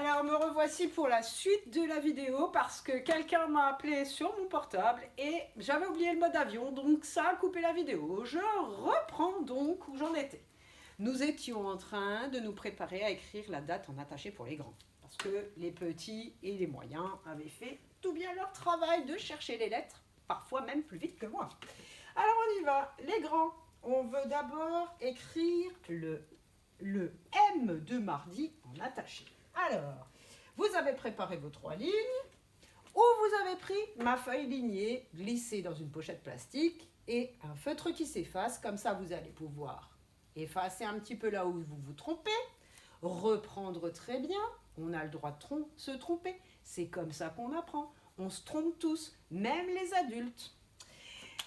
Alors me revoici pour la suite de la vidéo parce que quelqu'un m'a appelé sur mon portable et j'avais oublié le mode avion, donc ça a coupé la vidéo. Je reprends donc où j'en étais. Nous étions en train de nous préparer à écrire la date en attaché pour les grands, parce que les petits et les moyens avaient fait tout bien leur travail de chercher les lettres, parfois même plus vite que moi. Alors on y va, les grands, on veut d'abord écrire le M de mardi en attaché. Alors, vous avez préparé vos 3 lignes, ou vous avez pris ma feuille lignée, glissée dans une pochette plastique, et un feutre qui s'efface, comme ça vous allez pouvoir effacer un petit peu là où vous vous trompez, reprendre très bien, on a le droit de se tromper, c'est comme ça qu'on apprend, on se trompe tous, même les adultes.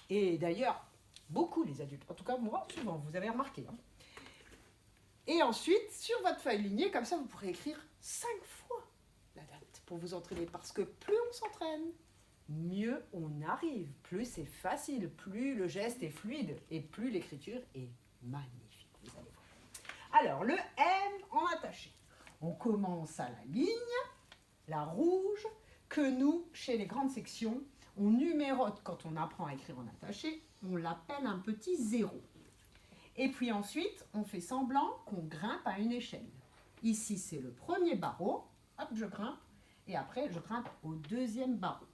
Et d'ailleurs, beaucoup les adultes, en tout cas moi souvent, vous avez remarqué. Et ensuite, sur votre feuille lignée, comme ça vous pourrez écrire 5 fois la date pour vous entraîner, parce que plus on s'entraîne, mieux on arrive, plus c'est facile, plus le geste est fluide et plus l'écriture est magnifique, vous allez voir. Alors, le M en attaché. On commence à la ligne, la rouge, que nous, chez les grandes sections, on numérote quand on apprend à écrire en attaché, on l'appelle un petit 0. Et puis ensuite, on fait semblant qu'on grimpe à une échelle. Ici, c'est le premier barreau, hop, je grimpe, et après, je grimpe au deuxième barreau.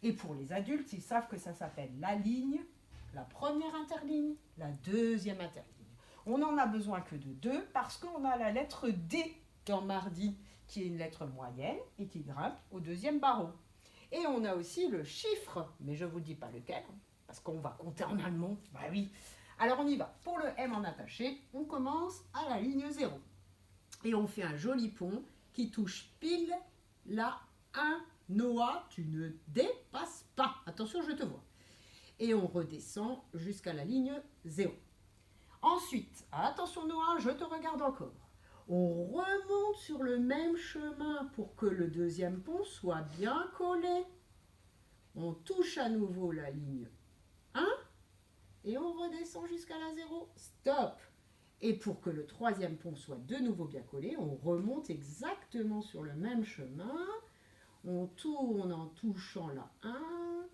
Et pour les adultes, ils savent que ça s'appelle la ligne, la première interligne, la deuxième interligne. On n'en a besoin que de 2 parce qu'on a la lettre D dans mardi, qui est une lettre moyenne et qui grimpe au deuxième barreau. Et on a aussi le chiffre, mais je ne vous dis pas lequel, parce qu'on va compter en allemand, bah oui. Alors on y va. Pour le M en attaché, on commence à la ligne 0. Et on fait un joli pont qui touche pile la 1. Noah, tu ne dépasses pas. Attention, je te vois. Et on redescend jusqu'à la ligne 0. Ensuite, attention Noah, je te regarde encore. On remonte sur le même chemin pour que le deuxième pont soit bien collé. On touche à nouveau la ligne 1. Et on redescend jusqu'à la 0. Stop. Et pour que le troisième pont soit de nouveau bien collé, on remonte exactement sur le même chemin. On tourne en touchant la 1.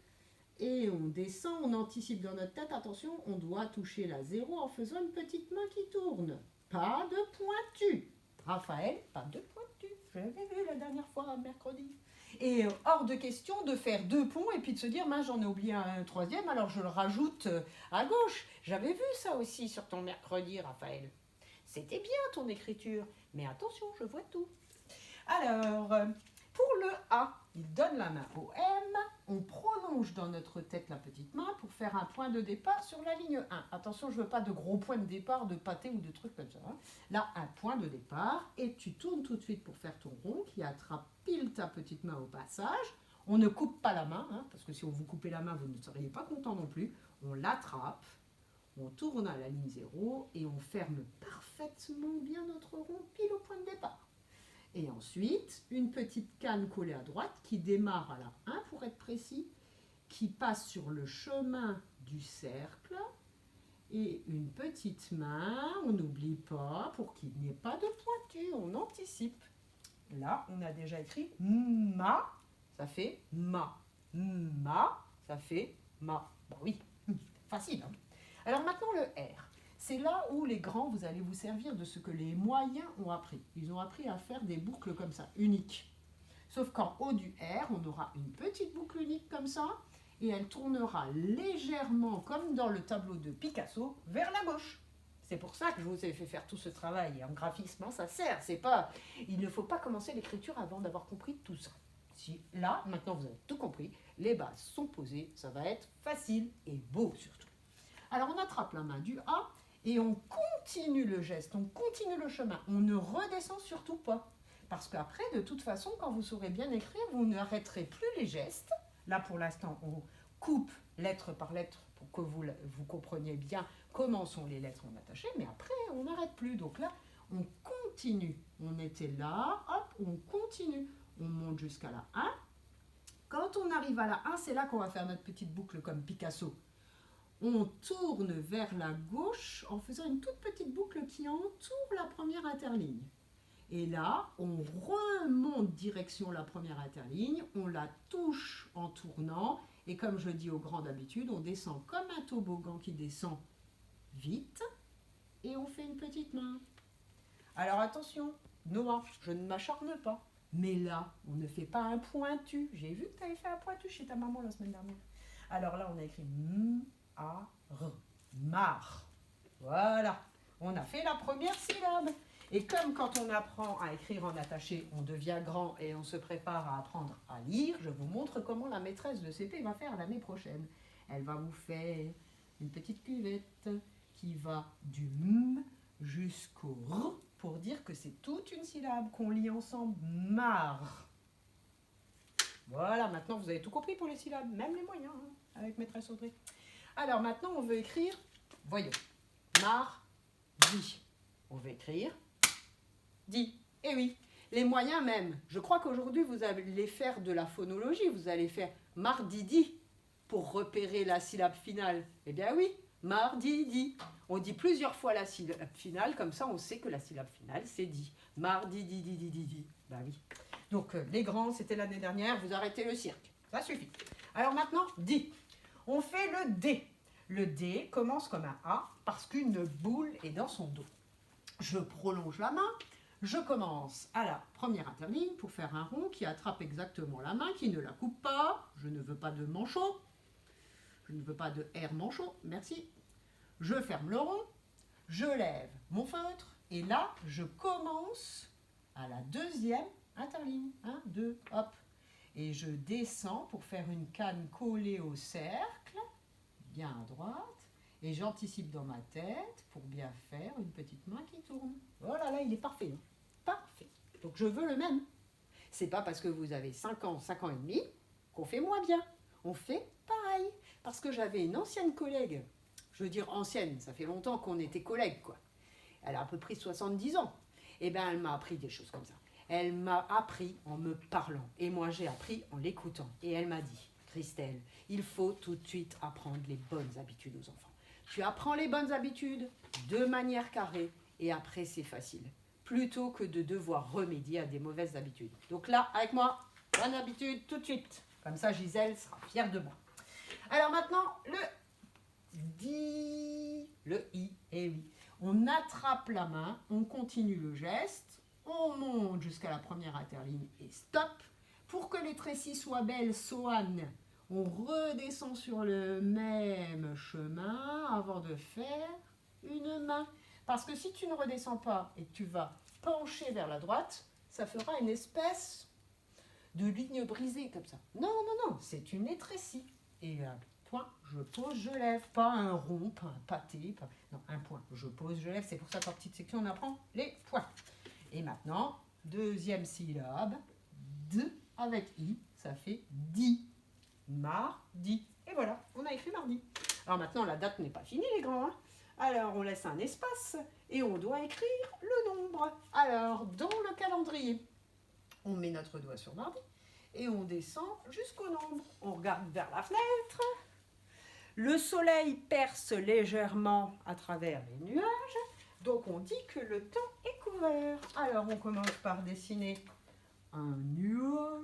Et on descend, on anticipe dans notre tête. Attention, on doit toucher la 0 en faisant une petite main qui tourne. Pas de pointu. Raphaël, pas de pointu. Je l'avais vu la dernière fois, mercredi. Et hors de question de faire 2 ponts et puis de se dire, j'en ai oublié un troisième, alors je le rajoute à gauche. J'avais vu ça aussi sur ton mercredi, Raphaël. C'était bien ton écriture, mais attention, je vois tout. Alors, pour le A, il donne la main au M, on prolonge dans notre tête la petite main pour faire un point de départ sur la ligne 1. Attention, je ne veux pas de gros points de départ, de pâté ou de trucs comme ça. Là, un point de départ, et tu tournes tout de suite pour faire ton rond qui attrape pile ta petite main au passage. On ne coupe pas la main, parce que si on vous coupait la main, vous ne seriez pas content non plus. On l'attrape, on tourne à la ligne 0 et on ferme parfaitement bien notre rond pile au point de départ. Et ensuite, une petite canne collée à droite qui démarre à la 1 pour être précis, qui passe sur le chemin du cercle et une petite main, on n'oublie pas pour qu'il n'y ait pas de pointu, on anticipe. Là, on a déjà écrit ma, ça fait ma. Ma, ça fait ma. Bah oui, facile. Alors maintenant le R. C'est là où les grands, vous allez vous servir de ce que les moyens ont appris. Ils ont appris à faire des boucles comme ça, uniques. Sauf qu'en haut du R, on aura une petite boucle unique comme ça, et elle tournera légèrement, comme dans le tableau de Picasso, vers la gauche. C'est pour ça que je vous ai fait faire tout ce travail. Et en graphisme, ça sert. Il ne faut pas commencer l'écriture avant d'avoir compris tout ça. Si là, maintenant vous avez tout compris, les bases sont posées, ça va être facile et beau surtout. Alors on attrape la main du A, et on continue le geste, on continue le chemin. On ne redescend surtout pas. Parce qu'après, de toute façon, quand vous saurez bien écrire, vous n'arrêterez plus les gestes. Là, pour l'instant, on coupe lettre par lettre pour que vous compreniez bien comment sont les lettres en attaché. Mais après, on n'arrête plus. Donc là, on continue. On était là, hop, on continue. On monte jusqu'à la 1. Quand on arrive à la 1, c'est là qu'on va faire notre petite boucle comme Picasso. On tourne vers la gauche en faisant une toute petite boucle qui entoure la première interligne. Et là, on remonte direction la première interligne, on la touche en tournant, et comme je dis au grand d'habitude, on descend comme un toboggan qui descend vite, et on fait une petite main. Alors attention, Noah, je ne m'acharne pas, mais là, on ne fait pas un pointu. J'ai vu que tu avais fait un pointu chez ta maman la semaine dernière. Alors là, on a écrit M-A-R, mar. Voilà, on a fait la première syllabe. Et comme quand on apprend à écrire en attaché, on devient grand et on se prépare à apprendre à lire, je vous montre comment la maîtresse de CP va faire l'année prochaine. Elle va vous faire une petite cuvette qui va du M jusqu'au R pour dire que c'est toute une syllabe qu'on lit ensemble. Mar. Voilà, maintenant vous avez tout compris pour les syllabes, même les moyens, hein, avec maîtresse Audrey. Alors maintenant on veut écrire, voyons, mardi. On veut écrire dit. Eh oui, les moyens même. Je crois qu'aujourd'hui, vous allez faire de la phonologie. Vous allez faire mardi-di pour repérer la syllabe finale. Eh bien oui, mardi-di. On dit plusieurs fois la syllabe finale, comme ça on sait que la syllabe finale, c'est dit. Mardi-di-di-di-di-di. Ben oui. Donc les grands, c'était l'année dernière, vous arrêtez le cirque. Ça suffit. Alors maintenant, di. On fait le D. Le D commence comme un A parce qu'une boule est dans son dos. Je prolonge la main. Je commence à la première interligne pour faire un rond qui attrape exactement la main, qui ne la coupe pas. Je ne veux pas de manchot. Je ne veux pas de R manchot, merci. Je ferme le rond, je lève mon feutre et là, je commence à la deuxième interligne. 1, 2, hop. Et je descends pour faire une canne collée au cercle, bien à droite. Et j'anticipe dans ma tête pour bien faire une petite main qui tourne. Oh là là, il est parfait. Hein. Parfait. Donc je veux le même. C'est pas parce que vous avez 5 ans, 5 ans et demi qu'on fait moins bien. On fait pareil. Parce que j'avais une ancienne collègue, je veux dire ancienne, ça fait longtemps qu'on était collègues, quoi. Elle a à peu près 70 ans. Et bien elle m'a appris des choses comme ça. Elle m'a appris en me parlant. Et moi j'ai appris en l'écoutant. Et elle m'a dit, Christelle, il faut tout de suite apprendre les bonnes habitudes aux enfants. Tu apprends les bonnes habitudes de manière carrée et après c'est facile. Plutôt que de devoir remédier à des mauvaises habitudes. Donc là, avec moi, bonne habitude tout de suite. Comme ça, Gisèle sera fière de moi. Alors maintenant, le di, le i, et oui. On attrape la main, on continue le geste, on monte jusqu'à la première interligne et stop. Pour que les trécis soient belles, Soane, on redescend sur le même chemin avant de faire une main. Parce que si tu ne redescends pas et que tu vas pencher vers la droite, ça fera une espèce de ligne brisée comme ça. Non, non, non, c'est une étrécie. Et un point, je pose, je lève. Pas un rond, pas un pâté, pas... non, un point. Je pose, je lève. C'est pour ça qu'en petite section, on apprend les points. Et maintenant, deuxième syllabe, d avec i, ça fait di. Mardi. Et voilà, on a écrit mardi. Alors maintenant, la date n'est pas finie, les grands. Hein. Alors, on laisse un espace et on doit écrire le nombre. Alors, dans le calendrier, on met notre doigt sur mardi et on descend jusqu'au nombre. On regarde vers la fenêtre. Le soleil perce légèrement à travers les nuages. Donc, on dit que le temps est couvert. Alors, on commence par dessiner un nuage.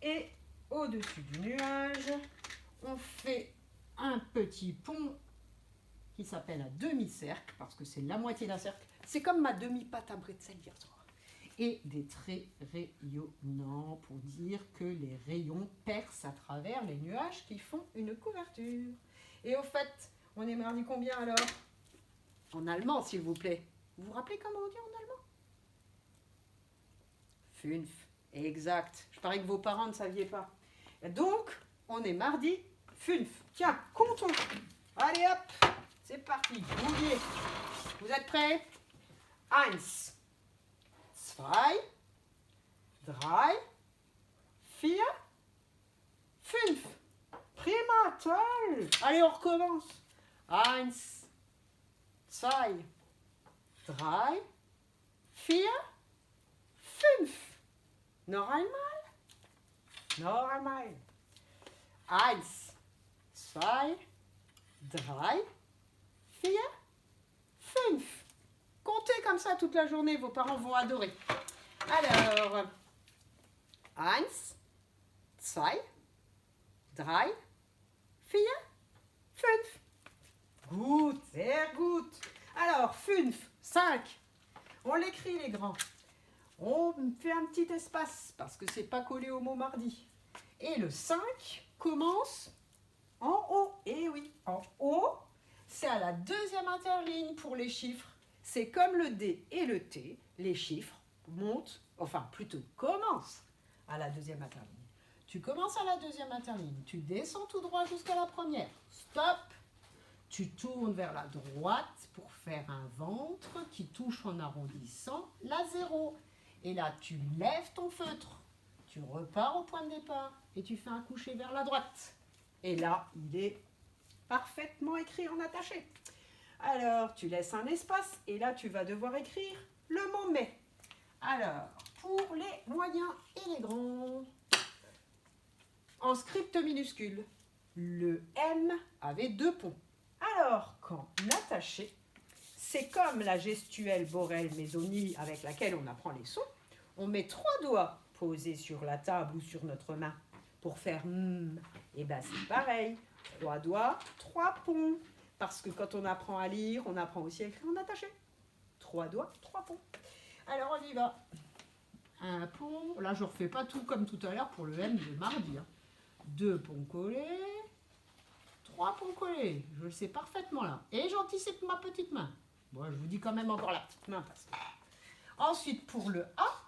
Et au-dessus du nuage, on fait un petit pont qui s'appelle un demi-cercle, parce que c'est la moitié d'un cercle. C'est comme ma demi-pâte à bretzel hier soir. Et des traits rayonnants pour dire que les rayons percent à travers les nuages qui font une couverture. Et au fait, on est mardi combien alors? En allemand, s'il vous plaît. Vous vous rappelez comment on dit en allemand? Fünf. Exact. Je parie que vos parents ne saviez pas. Donc, on est mardi 5. Tiens, comptons. Allez hop, c'est parti. Bouillez. Vous êtes prêts? 1, 2, 3, 4, 5. Prima, toll. Allez, on recommence. 1, 2, 3, 4, 5. Noch einmal. Noch einmal. 1, 2, 3, 4, toute la journée, vos parents vont adorer. Alors, 1, 2, 3, 4, 5. Gut, sehr gut. Alors, 5, 5. On l'écrit les grands. On fait un petit espace parce que c'est pas collé au mot mardi. Et le 5 commence en haut. Et oui, en haut, c'est à la deuxième interligne pour les chiffres. C'est comme le D et le T, les chiffres montent, enfin plutôt commencent à la deuxième interligne. Tu commences à la deuxième interligne, tu descends tout droit jusqu'à la première. Stop. Tu tournes vers la droite pour faire un ventre qui touche en arrondissant la 0. Et là, tu lèves ton feutre. Tu repars au point de départ et tu fais un coucher vers la droite. Et là, il est parfaitement écrit en attaché. Alors, tu laisses un espace et là, tu vas devoir écrire le mot « mais ». Alors, pour les moyens et les grands, en script minuscule, le M avait 2 ponts. Alors, quand attaché, c'est comme la gestuelle Borel-Maisoni avec laquelle on apprend les sons. On met 3 doigts posés sur la table ou sur notre main pour faire Et bien, c'est pareil. 3 doigts, 3 ponts. Parce que quand on apprend à lire, on apprend aussi à écrire en attaché. 3 doigts, 3 ponts. Alors, on y va. Un pont. Là, je ne refais pas tout comme tout à l'heure pour le M de mardi. 2 ponts collés. 3 ponts collés. Je le sais parfaitement là. Et j'anticipe ma petite main. Bon, je vous dis quand même encore la petite main. Ensuite, pour le A,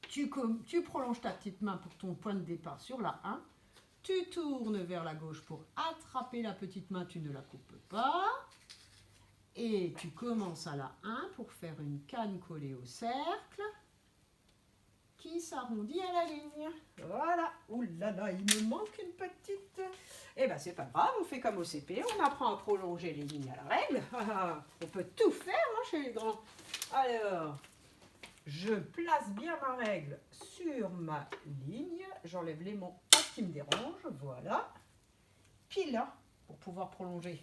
tu prolonges ta petite main pour ton point de départ sur la 1. Tu tournes vers la gauche pour attraper la petite main, tu ne la coupes pas. Et tu commences à la 1 pour faire une canne collée au cercle qui s'arrondit à la ligne. Voilà. Ouh là là, il me manque une petite. Eh bien, c'est pas grave, on fait comme au CP, on apprend à prolonger les lignes à la règle. On peut tout faire chez les grands. Alors, je place bien ma règle sur ma ligne. J'enlève les mots qui me dérangent. Voilà. Pile là, pour pouvoir prolonger.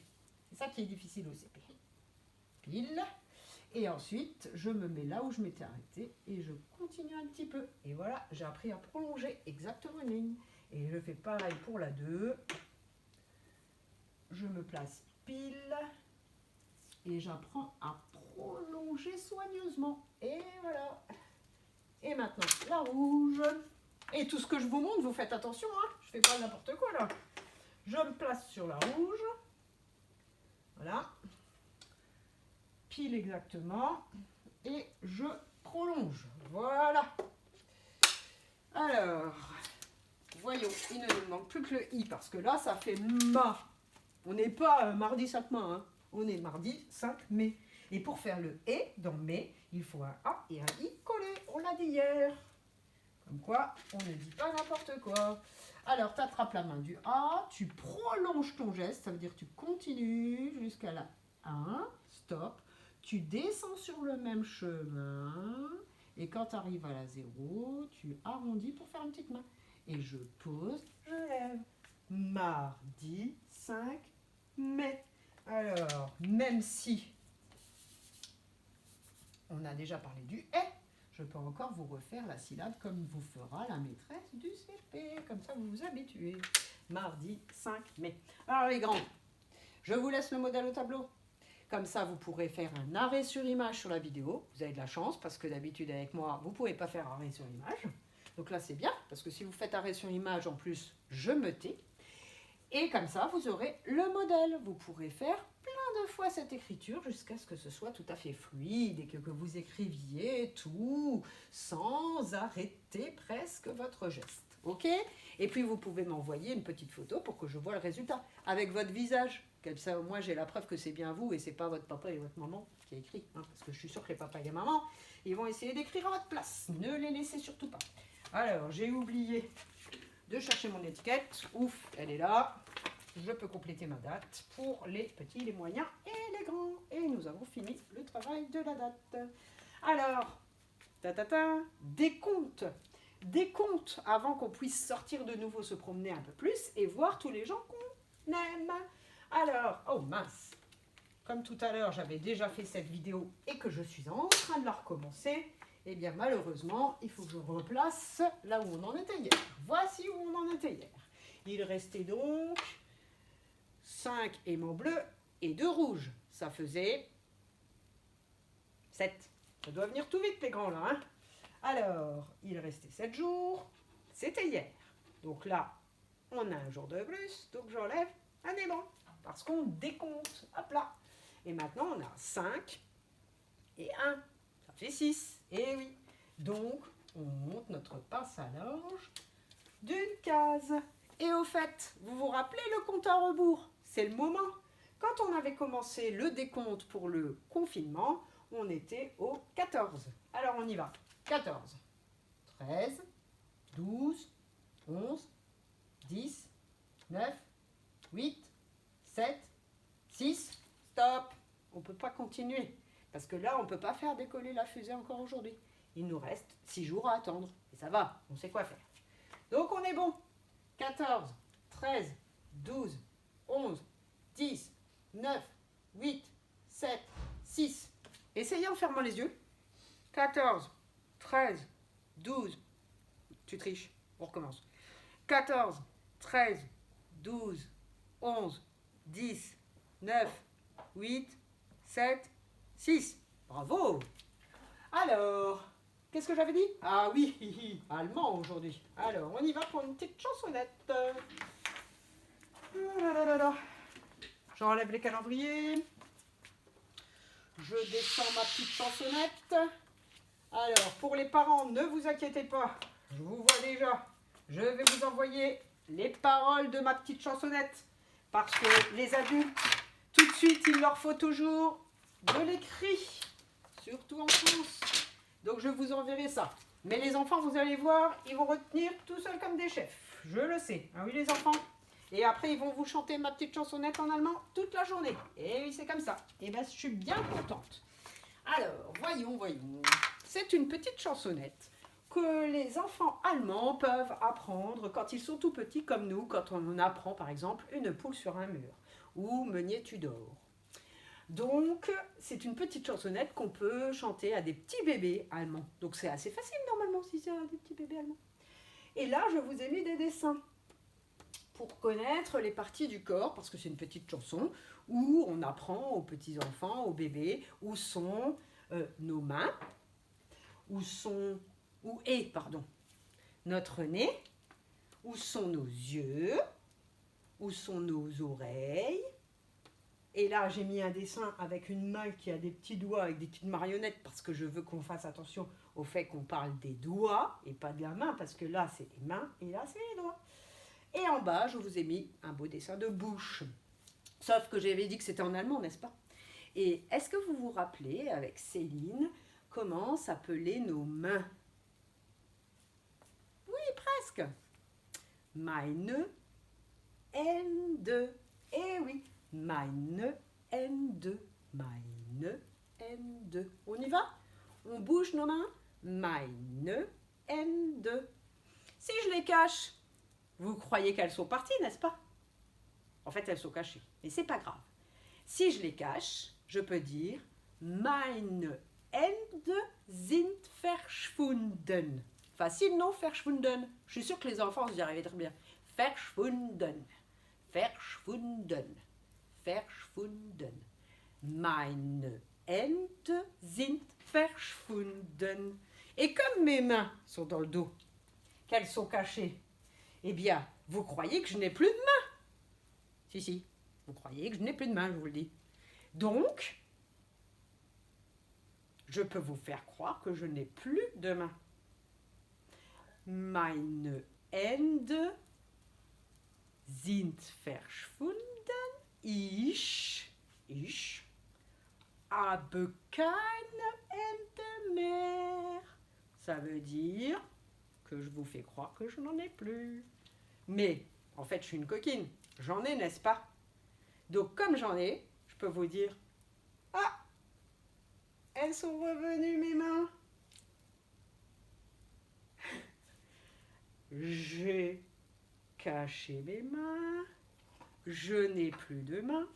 C'est ça qui est difficile au CP. Pile. Et ensuite, je me mets là où je m'étais arrêtée et je continue un petit peu. Et voilà, j'ai appris à prolonger exactement une ligne. Et je fais pareil pour la 2. Je me place pile et j'apprends à prolonger soigneusement. Et voilà. Et maintenant, la rouge. Et tout ce que je vous montre, vous faites attention, je fais pas n'importe quoi là. Je me place sur la rouge. Voilà. Pile exactement. Et je prolonge. Voilà. Alors, voyons, il ne nous manque plus que le I parce que là, ça fait ma. On n'est pas mardi 5 mai, on est mardi 5 mai. Et pour faire le et dans mai, il faut un A et un I collés. On l'a dit hier. Comme quoi, on ne dit pas n'importe quoi. Alors, tu attrapes la main du A, tu prolonges ton geste, ça veut dire que tu continues jusqu'à la 1, stop. Tu descends sur le même chemin et quand tu arrives à la 0, tu arrondis pour faire une petite main. Et je pose, je lève. Mardi 5 mai. Alors, même si on a déjà parlé du « et », je peux encore vous refaire la syllabe comme vous fera la maîtresse du CP. Comme ça, vous vous habituez. Mardi 5 mai. Alors, les grands, je vous laisse le modèle au tableau. Comme ça, vous pourrez faire un arrêt sur image sur la vidéo. Vous avez de la chance parce que d'habitude, avec moi, vous ne pouvez pas faire arrêt sur image. Donc là, c'est bien parce que si vous faites arrêt sur image, en plus, je me tais. Et comme ça, vous aurez le modèle. Vous pourrez faire plein de fois cette écriture jusqu'à ce que ce soit tout à fait fluide et que vous écriviez tout sans arrêter presque votre geste. Ok? Et puis, vous pouvez m'envoyer une petite photo pour que je vois le résultat avec votre visage. Comme ça, moi, j'ai la preuve que c'est bien vous et c'est pas votre papa et votre maman qui a écrit. Parce que je suis sûre que les papas et les mamans, ils vont essayer d'écrire à votre place. Ne les laissez surtout pas. Alors, j'ai oublié de chercher mon étiquette. Ouf, elle est là. Je peux compléter ma date pour les petits, les moyens et les grands. Et nous avons fini le travail de la date. Alors, décompte. Décompte avant qu'on puisse sortir de nouveau, se promener un peu plus et voir tous les gens qu'on aime. Alors, oh mince. comme tout à l'heure, j'avais déjà fait cette vidéo et que je suis en train de la recommencer, eh bien malheureusement, il faut que je replace là où on en était hier. Voici où on en était hier. Il restait donc 5 aimants bleus et 2 rouges. Ça faisait 7. Ça doit venir tout vite les grands là. Hein. Alors, il restait 7 jours. C'était hier. Donc là, on a un jour de plus. Donc j'enlève un aimant. Parce qu'on décompte. Hop là. Et maintenant, on a 5 et 1. Ça fait 6. Et oui. Donc, on monte notre pince à linge d'une case. Et au fait, vous vous rappelez le compte à rebours? C'est le moment. Quand on avait commencé le décompte pour le confinement, on était au 14. Alors, on y va. 14, 13, 12, 11, 10, 9, 8, 7, 6. Stop. On ne peut pas continuer. Parce que là, on ne peut pas faire décoller la fusée encore aujourd'hui. Il nous reste 6 jours à attendre. Et ça va, on sait quoi faire. Donc, on est bon. 14, 13, 12, 11, 10, 9, 8, 7, 6. Essayez en fermant les yeux. 14, 13, 12. Tu triches, on recommence. 14, 13, 12, 11, 10, 9, 8, 7, 6. Bravo! Alors, qu'est-ce que j'avais dit? Ah oui, allemand aujourd'hui. Alors, on y va pour une petite chansonnette. J'enlève les calendriers. Je descends ma petite chansonnette. Alors, pour les parents, ne vous inquiétez pas. Je vous vois déjà. Je vais vous envoyer les paroles de ma petite chansonnette. Parce que les adultes, tout de suite, il leur faut toujours de l'écrit. Surtout en France. Donc, je vous enverrai ça. Mais les enfants, vous allez voir, ils vont retenir tout seuls comme des chefs. Je le sais. Ah oui, les enfants. Et après, ils vont vous chanter ma petite chansonnette en allemand toute la journée. Et oui, c'est comme ça. Et bien, je suis bien contente. Alors, voyons. C'est une petite chansonnette que les enfants allemands peuvent apprendre quand ils sont tout petits comme nous, quand on apprend par exemple une poule sur un mur ou Meunier tu dors. Donc, c'est une petite chansonnette qu'on peut chanter à des petits bébés allemands. Donc, c'est assez facile normalement si c'est à des petits bébés allemands. Et là, je vous ai mis des dessins pour connaître les parties du corps, parce que c'est une petite chanson où on apprend aux petits-enfants, aux bébés, où sont nos mains, où est notre nez, où sont nos yeux, où sont nos oreilles. Et là, j'ai mis un dessin avec une main qui a des petits doigts, avec des petites marionnettes, parce que je veux qu'on fasse attention au fait qu'on parle des doigts et pas de la main, parce que là, c'est les mains et là, c'est les doigts. Et en bas, je vous ai mis un beau dessin de bouche. Sauf que j'avais dit que c'était en allemand, n'est-ce pas? Et est-ce que vous vous rappelez, avec Céline, comment s'appelaient nos mains? Oui, presque. Meine Hände. Eh oui, meine Hände. Meine Hände. On y va? On bouge nos mains? Meine Hände. Si je les cache, vous croyez qu'elles sont parties, n'est-ce pas? En fait, elles sont cachées, mais c'est pas grave. Si je les cache, je peux dire Meine Hände sind verschwunden. Facile, non? Verschwunden. Je suis sûre que les enfants, vous y arrivez très bien. Verschwunden. Verschwunden. Verschwunden. Meine Hände sind verschwunden. Et comme mes mains sont dans le dos, qu'elles sont cachées, eh bien, vous croyez que je n'ai plus de mains? Si, vous croyez que je n'ai plus de mains, je vous le dis. Donc, je peux vous faire croire que je n'ai plus de mains. Meine Hände sind verschwunden. Ich habe keine Hände mehr. Ça veut dire que je vous fais croire que je n'en ai plus. Mais, en fait, je suis une coquine. J'en ai, n'est-ce pas? Donc, comme j'en ai, je peux vous dire, ah, elles sont revenues, mes mains. J'ai caché mes mains. Je n'ai plus de mains.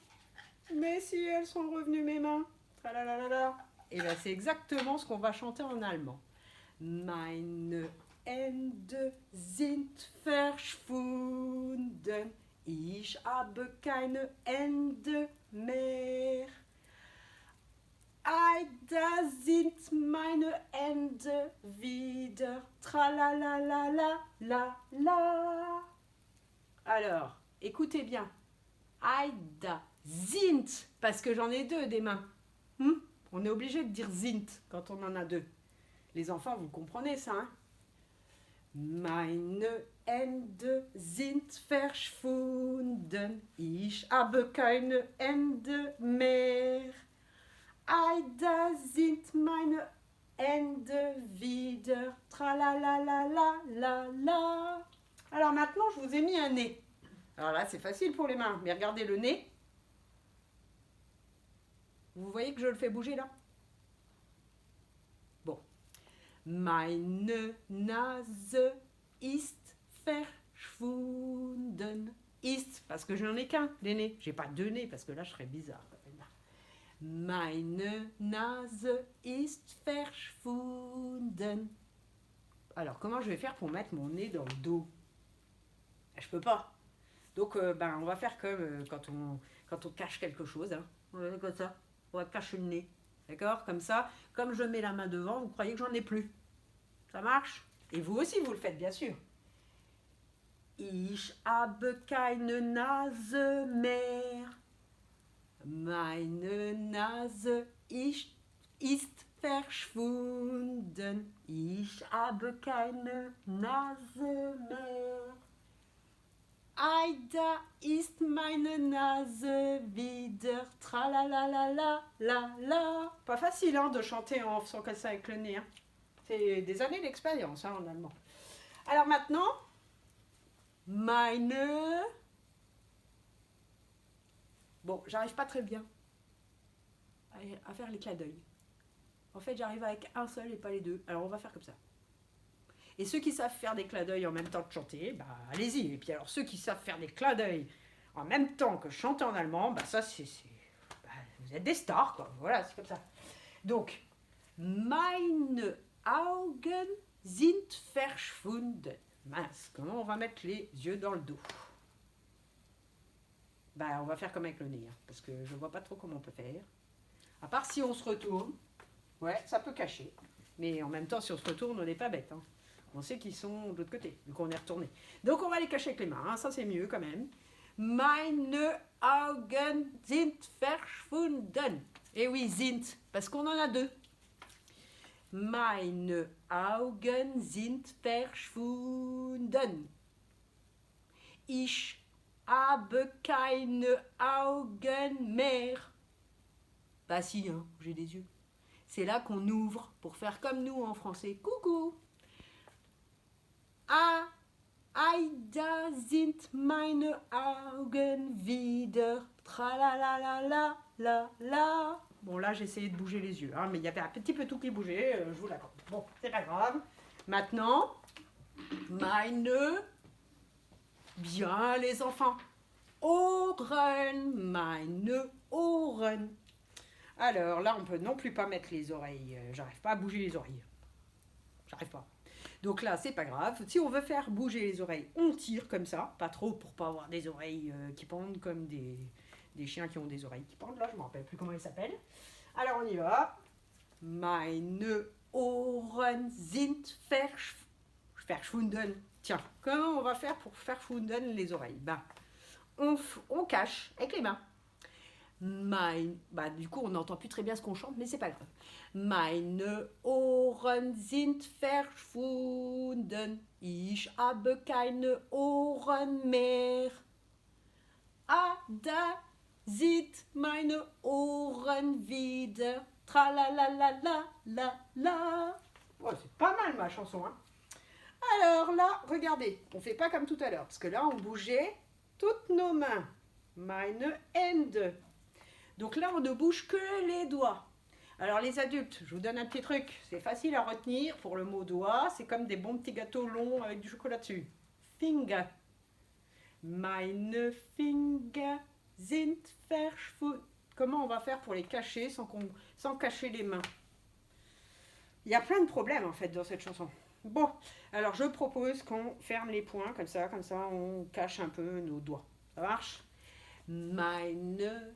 Mais si elles sont revenues mes mains. Tralalalala. Et bien c'est exactement ce qu'on va chanter en allemand. Meine Hände sind verschwunden. Ich habe keine Hände mehr. Ei, da sind meine Hände wieder. Tralalalala, la la. Alors, écoutez bien. Ei, da sind, parce que j'en ai deux des mains. On est obligé de dire sind quand on en a deux. Les enfants, vous comprenez ça, hein? Meine Hände sind verschwunden. Ich habe keine Hände mehr. Ei, da sind meine Hände wieder. Tralalalala, la la. Alors maintenant, je vous ai mis un nez. Alors là, c'est facile pour les mains, mais regardez le nez. Vous voyez que je le fais bouger là? Bon. Meine Nase ist verschwunden. Ist, parce que je n'en ai qu'un, les nez. J'ai pas deux nez, parce que là, je serais bizarre. Meine Nase ist verschwunden. Alors, comment je vais faire pour mettre mon nez dans le dos? Je peux pas. Donc, on va faire comme quand on cache quelque chose. Hein. Comme ça. On va cacher le nez. D'accord? Comme ça. Comme je mets la main devant, vous croyez que j'en ai plus. Ça marche? Et vous aussi, vous le faites, bien sûr. Ich habe keine Nase mehr. Meine Nase ist verschwunden. Ich habe keine Nase mehr. Ei, da ist meine Nase wieder. Tralalalala, la la. Pas facile hein, de chanter en faisant comme ça avec le nez. Hein. C'est des années d'expérience hein, en allemand. Alors maintenant, meine. Bon, j'arrive pas très bien à faire les clins d'œil. En fait, j'arrive avec un seul et pas les deux. Alors, on va faire comme ça. Et ceux qui savent faire des clins d'œil en même temps que chanter, bah allez-y. Et puis alors, ceux qui savent faire des clins d'œil en même temps que chanter en allemand, bah ça, vous êtes des stars, quoi. Voilà, c'est comme ça. Donc, meine Augen sind verschwunden. Mince, comment on va mettre les yeux dans le dos? Bah, on va faire comme avec le nez, hein, parce que je vois pas trop comment on peut faire. À part si on se retourne, ouais, ça peut cacher. Mais en même temps, si on se retourne, on n'est pas bête. Hein. On sait qu'ils sont de l'autre côté, vu qu'on est retourné. Donc, on va les cacher avec les mains, hein, ça c'est mieux quand même. Meine Augen sind verschwunden. Et oui, sind, parce qu'on en a deux. Meine Augen sind verschwunden. Ich habe keine Augen mehr. Bah si, hein, j'ai des yeux. C'est là qu'on ouvre pour faire comme nous en français. Coucou. Ah, da sind meine Augen wieder. Tralalala, la la. Bon là j'ai essayé de bouger les yeux, hein, mais il y avait un petit peu tout qui bougeait, je vous l'accorde. Bon, c'est pas grave. Maintenant, meine. Bien les enfants. Ohren, meine Ohren. Alors là, on peut non plus pas mettre les oreilles. J'arrive pas à bouger les oreilles. J'arrive pas. Donc là, c'est pas grave. Si on veut faire bouger les oreilles, on tire comme ça. Pas trop pour pas avoir des oreilles qui pendent comme des chiens qui ont des oreilles qui pendent. Là, je me rappelle plus comment ils s'appellent. Alors on y va. Meine Ohren sind verschwunden. Tiens, comment on va faire pour faire verschwunden les oreilles? Ben, on cache avec les mains. Du coup, on n'entend plus très bien ce qu'on chante, mais c'est pas grave. Meine Ohren sind verschwunden. Ich habe keine Ohren mehr. Ah, da sind meine Ohren wieder. Tralalalala, la la. Oh, c'est pas mal ma chanson, hein. Alors là, regardez, on fait pas comme tout à l'heure, parce que là, on bougeait toutes nos mains. Meine Hände. Donc là, on ne bouge que les doigts. Alors les adultes, je vous donne un petit truc. C'est facile à retenir pour le mot doigt. C'est comme des bons petits gâteaux longs avec du chocolat dessus. Finger. Meine Finger sind verschwunden. Comment on va faire pour les cacher sans cacher les mains? Il y a plein de problèmes en fait dans cette chanson. Bon, alors je propose qu'on ferme les poings comme ça on cache un peu nos doigts. Ça marche? Meine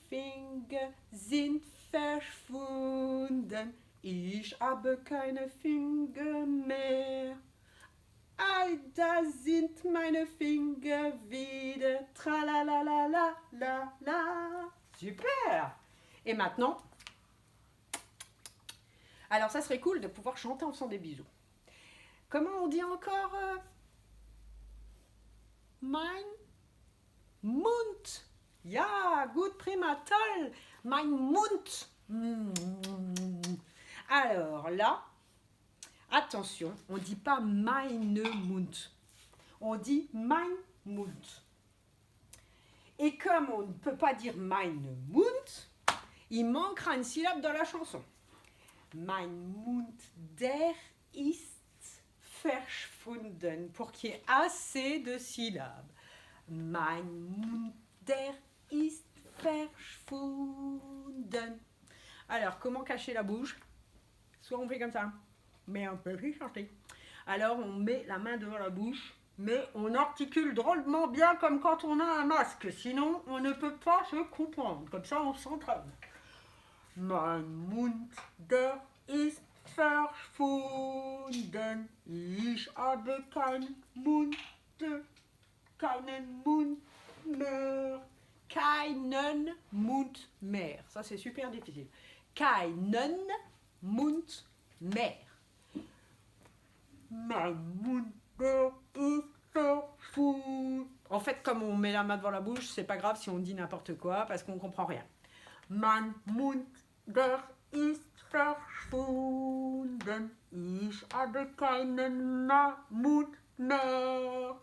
Finger sind verschwunden, ich habe keine Finger mehr. Ei, da sind meine Finger wieder, tralalalala, la la. Super! Et maintenant, alors ça serait cool de pouvoir chanter en faisant des bisous. Comment on dit encore Mein Mund. Ja, gut, prima, toll. Mein Mund. Alors là, attention, on ne dit pas meine Mund. On dit mein Mund. Et comme on ne peut pas dire meine Mund, il manquera une syllabe dans la chanson. Mein Mund, der ist verschwunden, pour qu'il y ait assez de syllabes. Mein Mund, der ist verschwunden. Alors, comment cacher la bouche? Soit on fait comme ça, mais on peut plus chanter. Alors, on met la main devant la bouche, mais on articule drôlement bien comme quand on a un masque. Sinon, on ne peut pas se comprendre. Comme ça, on s'entraîne. Mein Mund, der ist verschwunden. Ich habe keinen Mund mehr. Keinen Mund mehr. Ça, c'est super difficile. Keinen Mund mehr. Mein Mund, der ist verschwunden. En fait, comme on met la main devant la bouche, c'est pas grave si on dit n'importe quoi parce qu'on comprend rien. Mein Mund, der ist verschwunden. Ich habe keinen Mund mehr.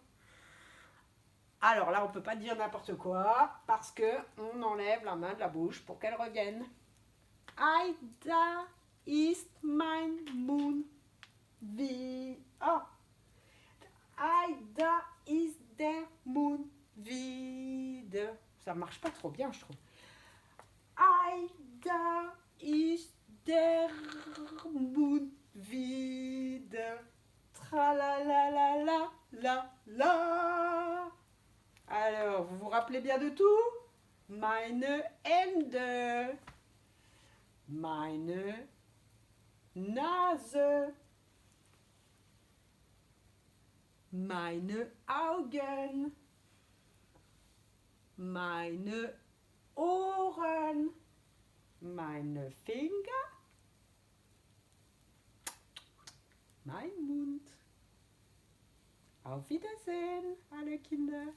Alors là, on ne peut pas dire n'importe quoi parce qu'on enlève la main de la bouche pour qu'elle revienne. Ei, da ist mein Mund wieder. Ei, da ist der Mund wieder. Ça ne marche pas trop bien, je trouve. Ei, da ist der Mund wieder. Tralalalala, la la. Alors, vous vous rappelez bien de tout? Meine Hände, meine Nase, meine Augen, meine Ohren, meine Finger, mein Mund. Auf Wiedersehen, alle Kinder.